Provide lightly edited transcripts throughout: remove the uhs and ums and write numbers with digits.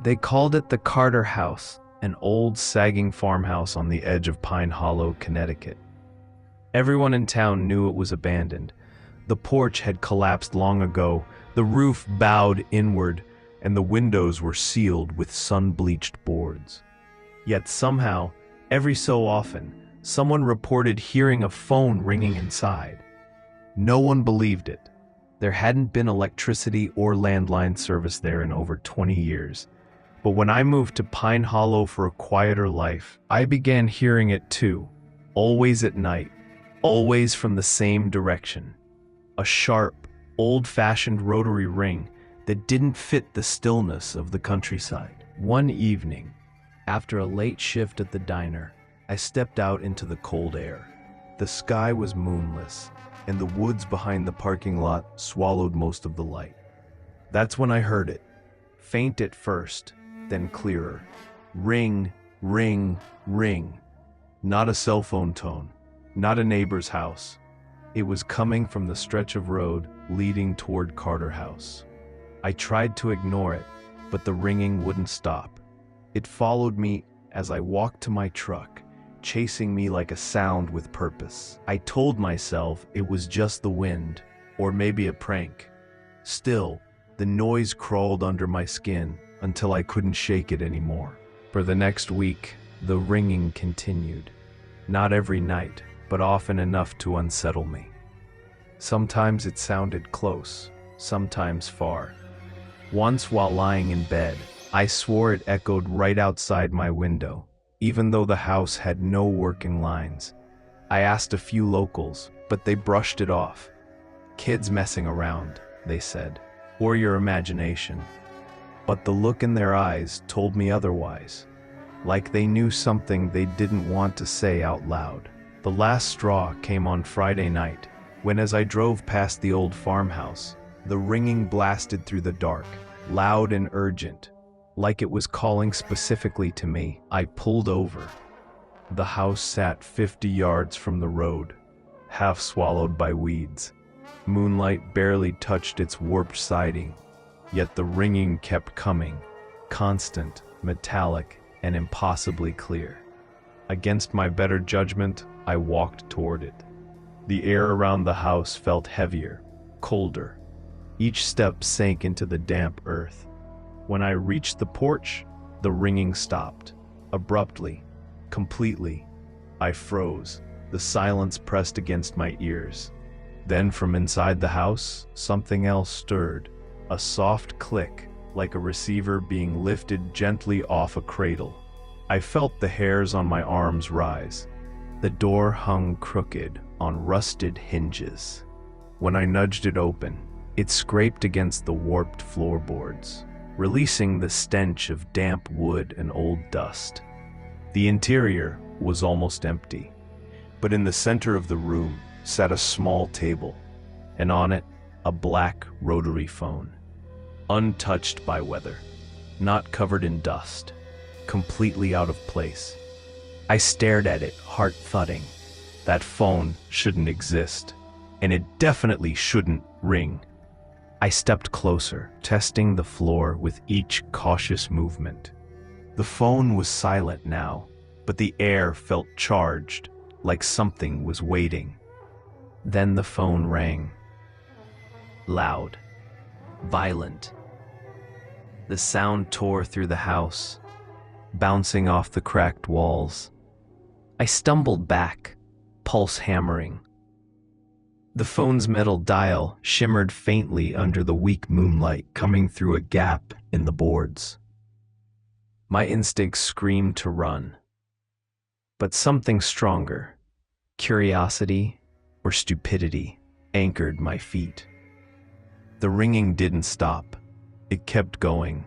They called it the Carter House, an old sagging farmhouse on the edge of Pine Hollow, Connecticut. Everyone in town knew it was abandoned. The porch had collapsed long ago, the roof bowed inward, and the windows were sealed with sun-bleached boards. Yet somehow, every so often, someone reported hearing a phone ringing inside. No one believed it. There hadn't been electricity or landline service there in over 20 years. But when I moved to Pine Hollow for a quieter life, I began hearing it too, always at night, always from the same direction. A sharp, old-fashioned rotary ring that didn't fit the stillness of the countryside. One evening, after a late shift at the diner, I stepped out into the cold air. The sky was moonless, and the woods behind the parking lot swallowed most of the light. That's when I heard it, faint at first, then clearer. Ring, ring, ring. Not a cell phone tone, not a neighbor's house. It was coming from the stretch of road leading toward Carter House. I tried to ignore it, but the ringing wouldn't stop. It followed me as I walked to my truck, chasing me like a sound with purpose. I told myself it was just the wind, or maybe a prank. Still, the noise crawled under my skin until I couldn't shake it anymore. For the next week, the ringing continued. Not every night, but often enough to unsettle me. Sometimes it sounded close, sometimes far. Once while lying in bed, I swore it echoed right outside my window, even though the house had no working lines. I asked a few locals, but they brushed it off. Kids messing around, they said, or your imagination. But the look in their eyes told me otherwise, like they knew something they didn't want to say out loud. The last straw came on Friday night, when as I drove past the old farmhouse, the ringing blasted through the dark, loud and urgent, like it was calling specifically to me. I pulled over. The house sat 50 yards from the road, half swallowed by weeds. Moonlight barely touched its warped siding, yet the ringing kept coming, constant, metallic, and impossibly clear. Against my better judgment, I walked toward it. The air around the house felt heavier, colder. Each step sank into the damp earth. When I reached the porch, the ringing stopped. Abruptly, completely. I froze, the silence pressed against my ears. Then from inside the house, something else stirred. A soft click, like a receiver being lifted gently off a cradle. I felt the hairs on my arms rise. The door hung crooked on rusted hinges. When I nudged it open, it scraped against the warped floorboards, releasing the stench of damp wood and old dust. The interior was almost empty, but in the center of the room sat a small table, and on it, a black rotary phone, untouched by weather, not covered in dust, completely out of place. I stared at it, heart thudding. That phone shouldn't exist, and it definitely shouldn't ring. I stepped closer, testing the floor with each cautious movement. The phone was silent now, but the air felt charged, like something was waiting. Then the phone rang. Loud, violent. The sound tore through the house, bouncing off the cracked walls. I stumbled back, pulse hammering. The phone's metal dial shimmered faintly under the weak moonlight coming through a gap in the boards. My instincts screamed to run. But something stronger, curiosity or stupidity, anchored my feet. The ringing didn't stop. It kept going,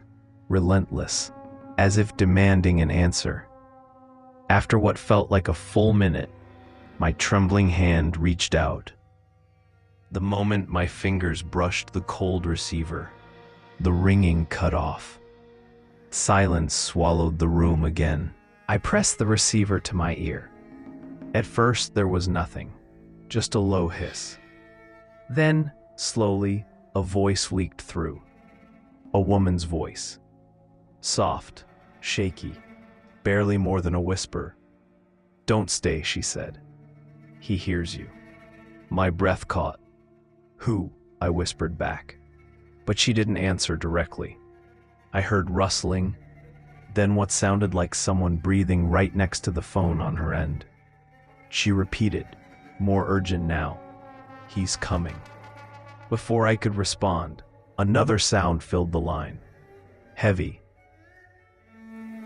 relentless, as if demanding an answer. After what felt like a full minute, my trembling hand reached out. The moment my fingers brushed the cold receiver, the ringing cut off. Silence swallowed the room again. I pressed the receiver to my ear. At first, there was nothing, just a low hiss. Then, slowly, a voice leaked through. A woman's voice. Soft, shaky, barely more than a whisper. "Don't stay," she said. "He hears you." My breath caught. "Who?" I whispered back. But she didn't answer directly. I heard rustling, then what sounded like someone breathing right next to the phone on her end. She repeated, more urgent now, "He's coming." Before I could respond, another sound filled the line. Heavy,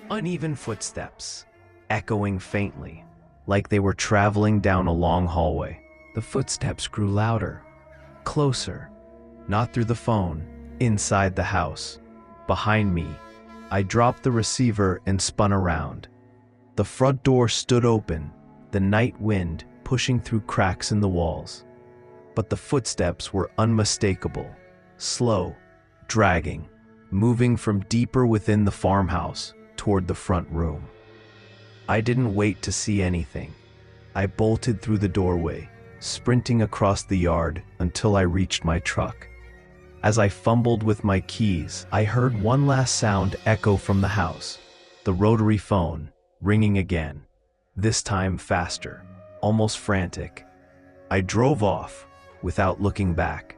uneven footsteps, echoing faintly, like they were traveling down a long hallway. The footsteps grew louder, closer, not through the phone, inside the house. Behind me, I dropped the receiver and spun around. The front door stood open, the night wind pushing through cracks in the walls. But the footsteps were unmistakable, slow, dragging, moving from deeper within the farmhouse toward the front room. I didn't wait to see anything. I bolted through the doorway, sprinting across the yard until I reached my truck. As I fumbled with my keys, I heard one last sound echo from the house, the rotary phone, ringing again, this time faster, almost frantic. I drove off, without looking back.